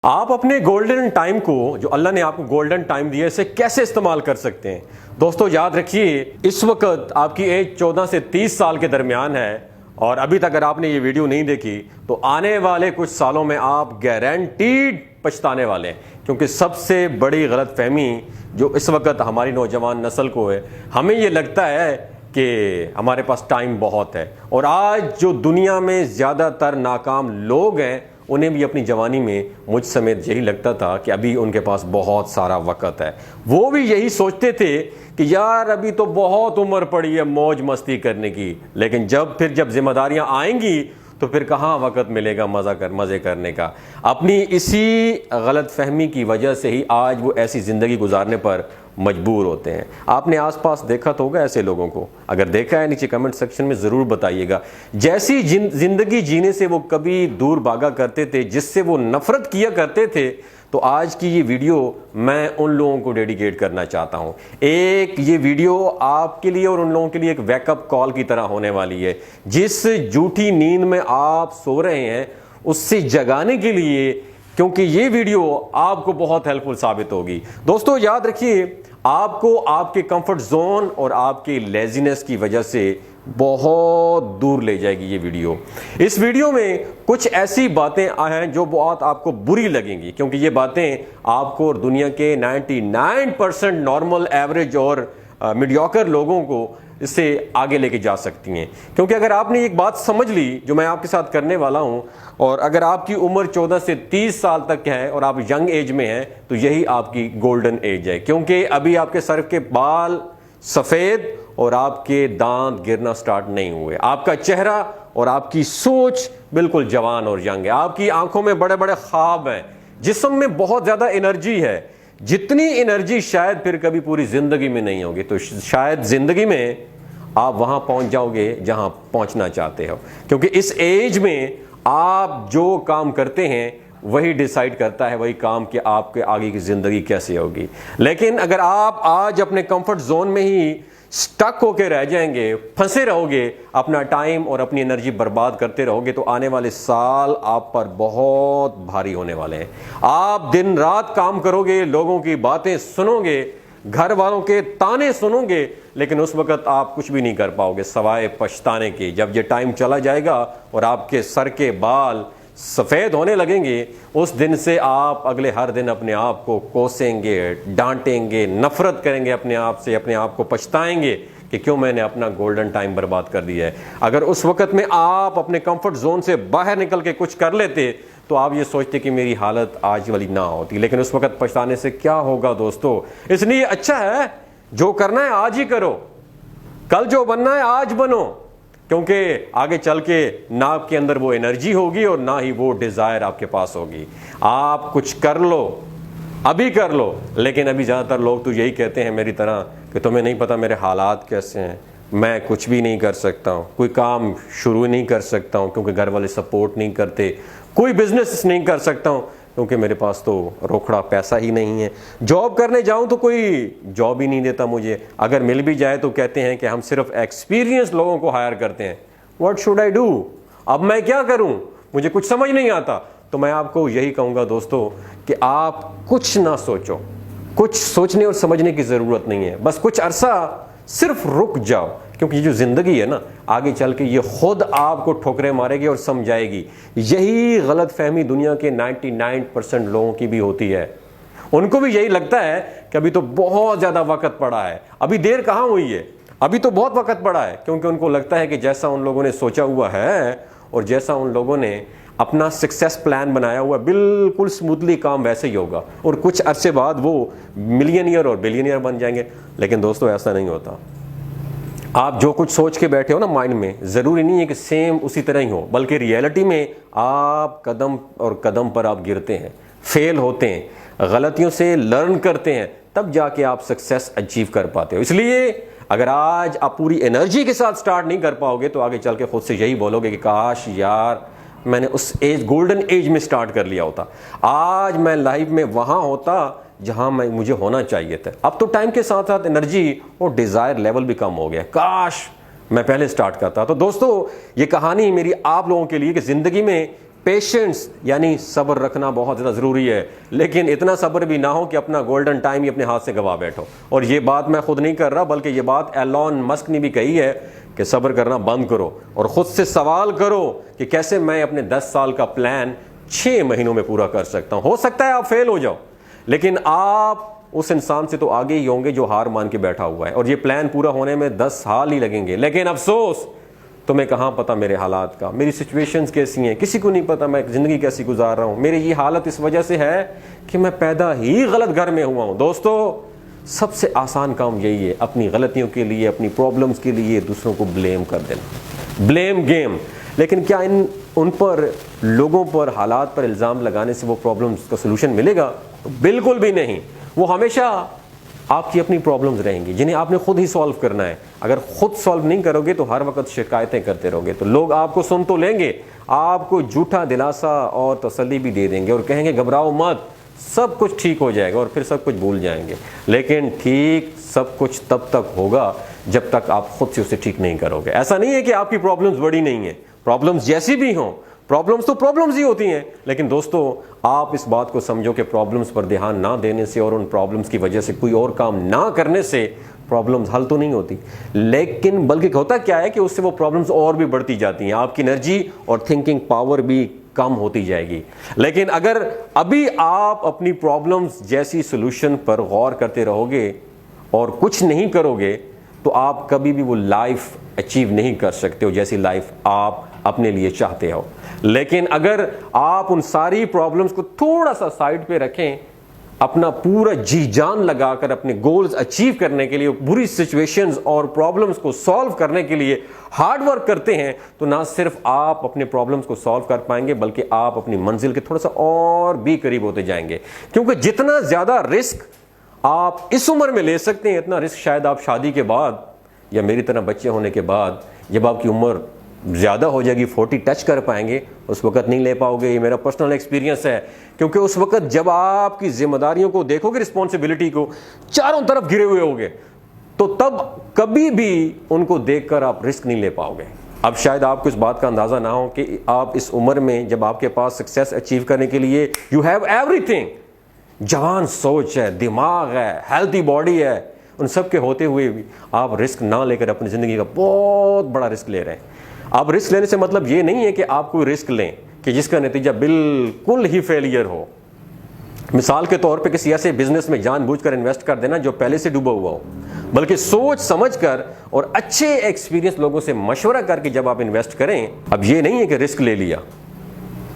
आप अपने golden time को, जो अल्लाह ने आपको गोल्डन टाइम दिया, इसे कैसे इस्तेमाल कर सकते हैं। दोस्तों याद रखिए, इस वक्त आपकी एज 14 से 30 साल के दरमियान है और अभी तक अगर आपने ये वीडियो नहीं देखी तो आने वाले कुछ सालों में आप गारंटीड पछताने वाले हैं। क्योंकि सबसे बड़ी गलतफहमी जो इस वक्त हमारी नौजवान नस्ल को है, हमें ये लगता है कि हमारे पास टाइम बहुत है। और आज जो दुनिया में ज़्यादातर नाकाम लोग हैं, उन्हें भी अपनी जवानी में, मुझ समेत, यही लगता था कि अभी उनके पास बहुत सारा वक्त है। वो भी यही सोचते थे कि यार अभी तो बहुत उम्र पड़ी है मौज मस्ती करने की, लेकिन जब जिम्मेदारियां आएंगी तो फिर कहाँ वक्त मिलेगा मज़े करने का। अपनी इसी गलतफहमी की वजह से ही आज वो ऐसी ज़िंदगी गुजारने पर मजबूर होते हैं। आपने आसपास देखा तो होगा ऐसे लोगों को, अगर देखा है नीचे कमेंट सेक्शन में ज़रूर बताइएगा। जैसी ज़िंदगी जीने से वो कभी दूर भागा करते थे, जिससे वो नफ़रत किया करते थे, तो आज की ये वीडियो मैं उन लोगों को डेडिकेट करना चाहता हूँ। ये वीडियो आपके लिए और उन लोगों के लिए एक वेकअप कॉल की तरह होने वाली है। जिस झूठी नींद में आप सो रहे हैं उससे जगाने के लिए, क्योंकि ये वीडियो आपको बहुत हेल्पफुल साबित होगी। दोस्तों याद रखिए, आपको आपके कंफर्ट जोन और आपके लेजीनेस की वजह से बहुत दूर ले जाएगी ये वीडियो। इस वीडियो में कुछ ऐसी बातें हैं जो बहुत आपको बुरी लगेंगी, क्योंकि ये बातें आपको और दुनिया के 99% नॉर्मल, एवरेज और मीडियोकर लोगों को इससे आगे लेके जा सकती हैं। क्योंकि अगर आपने एक बात समझ ली जो मैं आपके साथ करने वाला हूं, और अगर आपकी उम्र 14 से 30 साल तक है और आप यंग एज में हैं, तो यही आपकी गोल्डन एज है। क्योंकि अभी आपके सर के बाल सफ़ेद और आपके दांत गिरना स्टार्ट नहीं हुए। आपका चेहरा और आपकी सोच बिल्कुल जवान और यंग है। आपकी आंखों में बड़े बड़े ख्वाब हैं, जिस्म में बहुत ज़्यादा एनर्जी है, जितनी एनर्जी शायद फिर कभी पूरी ज़िंदगी में नहीं होगी। तो शायद ज़िंदगी में आप वहाँ पहुँच जाओगे जहाँ पहुँचना चाहते हो। क्योंकि इस एज में आप जो काम करते हैं वही डिसाइड करता है, वही काम कि आपके आगे की ज़िंदगी कैसे होगी। लेकिन अगर आप आज अपने कंफर्ट जोन में ही स्टक होके रह जाएंगे, फंसे रहोगे, अपना टाइम और अपनी एनर्जी बर्बाद करते रहोगे, तो आने वाले साल आप पर बहुत भारी होने वाले हैं। आप दिन रात काम करोगे, लोगों की बातें सुनोगे, घर वालों के ताने सुनोगे, लेकिन उस वक्त आप कुछ भी नहीं कर पाओगे सवाए पछताने के। जब ये टाइम चला जाएगा और आपके सर के बाल सफ़ेद होने लगेंगे, उस दिन से आप अगले हर दिन अपने आप को कोसेंगे, डांटेंगे, नफरत करेंगे अपने आप से, अपने आप को पछताएंगे कि क्यों मैंने अपना गोल्डन टाइम बर्बाद कर दिया है। अगर उस वक्त में आप अपने कंफर्ट जोन से बाहर निकल के कुछ कर लेते तो आप ये सोचते कि मेरी हालत आज वाली ना होती। लेकिन उस वक्त पछताने से क्या होगा दोस्तों। इसलिए अच्छा है, जो करना है आज ही करो, कल जो बनना है आज बनो, क्योंकि आगे चल के ना आपके अंदर वो एनर्जी होगी और ना ही वो डिज़ायर आपके पास होगी। आप कुछ कर लो, अभी कर लो। लेकिन अभी ज़्यादातर लोग तो यही कहते हैं मेरी तरह कि तुम्हें नहीं पता मेरे हालात कैसे हैं, मैं कुछ भी नहीं कर सकता हूँ, कोई काम शुरू नहीं कर सकता हूँ क्योंकि घर वाले सपोर्ट नहीं करते, कोई बिजनेस नहीं कर सकता हूँ क्योंकि मेरे पास तो रोकड़ा पैसा ही नहीं है, जॉब करने जाऊं तो कोई जॉब ही नहीं देता मुझे, अगर मिल भी जाए तो कहते हैं कि हम सिर्फ एक्सपीरियंस लोगों को हायर करते हैं। व्हाट शुड आई डू, अब मैं क्या करूं, मुझे कुछ समझ नहीं आता। तो मैं आपको यही कहूँगा दोस्तों कि आप कुछ ना सोचो, कुछ सोचने और समझने की ज़रूरत नहीं है, बस कुछ अरसा सिर्फ रुक जाओ। क्योंकि ये जो ज़िंदगी है ना, आगे चल के ये खुद आपको ठोकरें मारेगी और समझाएगी। यही गलत फहमी दुनिया के 99% लोगों की भी होती है। उनको भी यही लगता है कि अभी तो बहुत ज़्यादा वक्त पड़ा है, अभी देर कहाँ हुई है, अभी तो बहुत वक्त पड़ा है। क्योंकि उनको लगता है कि जैसा उन लोगों ने सोचा हुआ है और जैसा उन लोगों ने अपना सक्सेस प्लान बनाया हुआ, बिल्कुल स्मूथली काम वैसे ही होगा और कुछ अरसे बाद वो मिलियनियर और बिलियनियर बन जाएंगे। लेकिन दोस्तों ऐसा नहीं होता। आप जो कुछ सोच के बैठे हो ना माइंड में, ज़रूरी नहीं है कि सेम उसी तरह ही हो, बल्कि रियलिटी में आप कदम और कदम पर आप गिरते हैं, फेल होते हैं, गलतियों से लर्न करते हैं, तब जाके आप सक्सेस अचीव कर पाते हो। इसलिए अगर आज आप पूरी एनर्जी के साथ स्टार्ट नहीं कर पाओगे तो आगे चल के खुद से यही बोलोगे कि काश यार मैंने उस एज, गोल्डन एज में स्टार्ट कर लिया होता, आज मैं लाइफ में वहाँ होता जहां मुझे होना चाहिए था। अब तो टाइम के साथ साथ एनर्जी और डिज़ायर लेवल भी कम हो गया, काश मैं पहले स्टार्ट करता। तो दोस्तों ये कहानी मेरी आप लोगों के लिए कि ज़िंदगी में पेशेंस यानी सब्र रखना बहुत ज़्यादा ज़रूरी है, लेकिन इतना सब्र भी ना हो कि अपना गोल्डन टाइम ही अपने हाथ से गवा बैठो। और ये बात मैं खुद नहीं कर रहा, बल्कि ये बात एलॉन मस्क ने भी कही है कि सब्र करना बंद करो और ख़ुद से सवाल करो कि कैसे मैं अपने 10 साल का प्लान 6 महीनों में पूरा कर सकता हूँ। हो सकता है आप फेल हो जाओ, लेकिन आप उस इंसान से तो आगे ही होंगे जो हार मान के बैठा हुआ है, और ये प्लान पूरा होने में 10 साल ही लगेंगे। लेकिन अफसोस, तुम्हें कहाँ पता मेरे हालात का, मेरी सिचुएशंस कैसी हैं, किसी को नहीं पता मैं ज़िंदगी कैसी गुजार रहा हूँ। मेरी ये हालत इस वजह से है कि मैं पैदा ही गलत घर में हुआ हूँ। दोस्तों, सबसे आसान काम यही है, अपनी गलतियों के लिए, अपनी प्रॉब्लम्स के लिए दूसरों को ब्लेम कर देना, ब्लेम गेम। लेकिन क्या उन पर, लोगों पर, हालात पर इल्ज़ाम लगाने से वो प्रॉब्लम्स का सलूशन मिलेगा? तो बिल्कुल भी नहीं। वो हमेशा आपकी अपनी प्रॉब्लम्स रहेंगी जिन्हें आपने खुद ही सॉल्व करना है। अगर खुद सॉल्व नहीं करोगे तो हर वक्त शिकायतें करते रहोगे, तो लोग आपको सुन तो लेंगे, आपको झूठा दिलासा और तसल्ली भी दे देंगे और कहेंगे घबराओ मत, सब कुछ ठीक हो जाएगा, और फिर सब कुछ भूल जाएंगे। लेकिन ठीक सब कुछ तब तक होगा जब तक आप खुद से उसे ठीक नहीं करोगे। ऐसा नहीं है कि आपकी प्रॉब्लम्स बड़ी नहीं है, प्रॉब्लम्स जैसी भी हों, प्रॉब्लम्स तो प्रॉब्लम्स ही होती हैं। लेकिन दोस्तों, आप इस बात को समझो कि प्रॉब्लम्स पर ध्यान ना देने से और उन प्रॉब्लम्स की वजह से कोई और काम ना करने से प्रॉब्लम्स हल तो नहीं होती, लेकिन बल्कि होता क्या है कि उससे वो प्रॉब्लम्स और भी बढ़ती जाती हैं, आपकी एनर्जी और थिंकिंग पावर भी कम होती जाएगी। लेकिन अगर अभी आप अपनी प्रॉब्लम्स जैसी सोल्यूशन पर गौर करते रहोगे और कुछ नहीं करोगे, तो आप कभी भी वो लाइफ अचीव नहीं कर सकते हो जैसी लाइफ आप अपने लिए चाहते हो। लेकिन अगर आप उन सारी प्रॉब्लम्स को थोड़ा सा साइड पे रखें, अपना पूरा जी जान लगाकर अपने गोल्स अचीव करने के लिए, बुरी सिचुएशंस और प्रॉब्लम्स को सॉल्व करने के लिए हार्ड वर्क करते हैं, तो ना सिर्फ आप अपने प्रॉब्लम्स को सॉल्व कर पाएंगे, बल्कि आप अपनी मंजिल के थोड़ा सा और भी करीब होते जाएंगे। क्योंकि जितना ज्यादा रिस्क आप इस उम्र में ले सकते हैं, इतना रिस्क शायद आप शादी के बाद या मेरी तरह बच्चे होने के बाद, जब आपकी उम्र ज़्यादा हो जाएगी, 40 टच कर पाएंगे, उस वक्त नहीं ले पाओगे। ये मेरा पर्सनल एक्सपीरियंस है, क्योंकि उस वक्त जब आपकी जिम्मेदारियों को देखोगे, रिस्पॉन्सिबिलिटी को, चारों तरफ घिरे हुए होगे, तो तब कभी भी उनको देखकर आप रिस्क नहीं ले पाओगे। अब शायद आपको इस बात का अंदाज़ा ना हो कि आप इस उम्र में, जब आपके पास सक्सेस अचीव करने के लिए यू हैव एवरीथिंग, जवान सोच है, दिमाग है, हेल्थी बॉडी है, उन सब के होते हुए भी आप रिस्क ना लेकर अपनी ज़िंदगी का बहुत बड़ा रिस्क ले रहे हैं। आप रिस्क लेने से मतलब ये नहीं है कि आप कोई रिस्क लें कि जिसका नतीजा बिल्कुल ही फेलियर हो। मिसाल के तौर पे किसी ऐसे बिजनेस में जानबूझकर इन्वेस्ट कर देना जो पहले से डूबा हुआ हो, बल्कि सोच समझकर और अच्छे एक्सपीरियंस लोगों से मशवरा करके जब आप इन्वेस्ट करें, अब ये नहीं है कि रिस्क ले लिया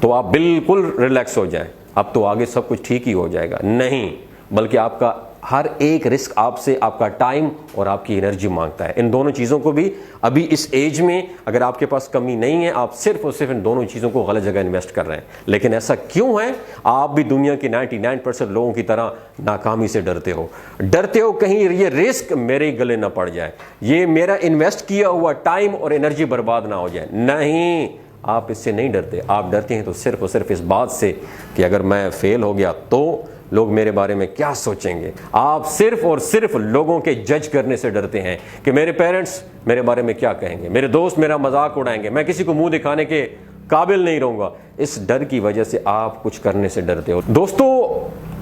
तो आप बिल्कुल रिलैक्स हो जाएं, अब तो आगे सब कुछ ठीक ही हो जाएगा। नहीं, बल्कि आपका हर एक रिस्क आपसे आपका टाइम और आपकी एनर्जी मांगता है। इन दोनों चीज़ों को भी अभी इस एज में अगर आपके पास कमी नहीं है, आप सिर्फ और सिर्फ इन दोनों चीज़ों को गलत जगह इन्वेस्ट कर रहे हैं। लेकिन ऐसा क्यों है? आप भी दुनिया के 99% लोगों की तरह नाकामी से डरते हो कहीं ये रिस्क मेरे गले ना पड़ जाए, ये मेरा इन्वेस्ट किया हुआ टाइम और एनर्जी बर्बाद ना हो जाए। नहीं, आप इससे नहीं डरते। आप डरते हैं तो सिर्फ और सिर्फ इस बात से कि अगर मैं फेल हो गया तो लोग मेरे बारे में क्या सोचेंगे। आप सिर्फ और सिर्फ लोगों के जज करने से डरते हैं कि मेरे पेरेंट्स मेरे बारे में क्या कहेंगे, मेरे दोस्त मेरा मजाक उड़ाएंगे, मैं किसी को मुंह दिखाने के काबिल नहीं रहूंगा। इस डर की वजह से आप कुछ करने से डरते हो। दोस्तों,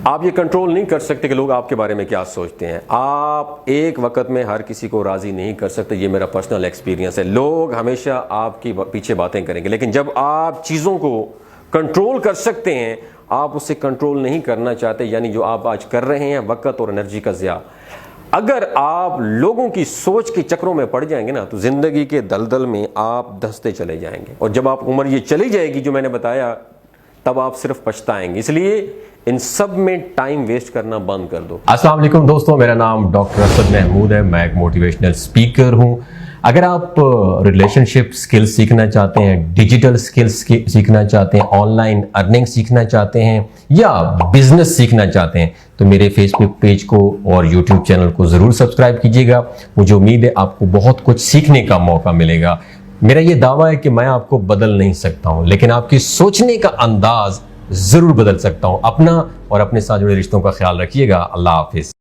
आप ये कंट्रोल नहीं कर सकते कि लोग आपके बारे में क्या सोचते हैं। आप एक वक्त में हर किसी को राजी नहीं कर सकते, ये मेरा पर्सनल एक्सपीरियंस है। लोग हमेशा आपकी पीछे बातें करेंगे, लेकिन जब आप चीज़ों को कंट्रोल कर सकते हैं, आप उससे कंट्रोल नहीं करना चाहते, यानी जो आप आज कर रहे हैं वक्त और एनर्जी का ज़िया। अगर आप लोगों की सोच के चक्रों में पड़ जाएंगे ना, तो जिंदगी के दलदल में आप धंसते चले जाएंगे, और जब आप उम्र ये चली जाएगी जो मैंने बताया, तब आप सिर्फ पछताएंगे। इसलिए इन सब में टाइम वेस्ट करना बंद कर दो। अस्सलाम वालेकुम दोस्तों, मेरा नाम डॉक्टर असद महमूद है, मैं एक मोटिवेशनल स्पीकर हूं। अगर आप रिलेशनशिप स्किल्स सीखना चाहते हैं, डिजिटल स्किल्स सीखना चाहते हैं, ऑनलाइन अर्निंग सीखना चाहते हैं, या बिजनेस सीखना चाहते हैं, तो मेरे फेसबुक पेज को और यूट्यूब चैनल को ज़रूर सब्सक्राइब कीजिएगा। मुझे उम्मीद है आपको बहुत कुछ सीखने का मौका मिलेगा। मेरा ये दावा है कि मैं आपको बदल नहीं सकता हूँ, लेकिन आपकी सोचने का अंदाज ज़रूर बदल सकता हूँ। अपना और अपने साथ जुड़े रिश्तों का ख्याल रखिएगा। अल्लाह हाफिज़।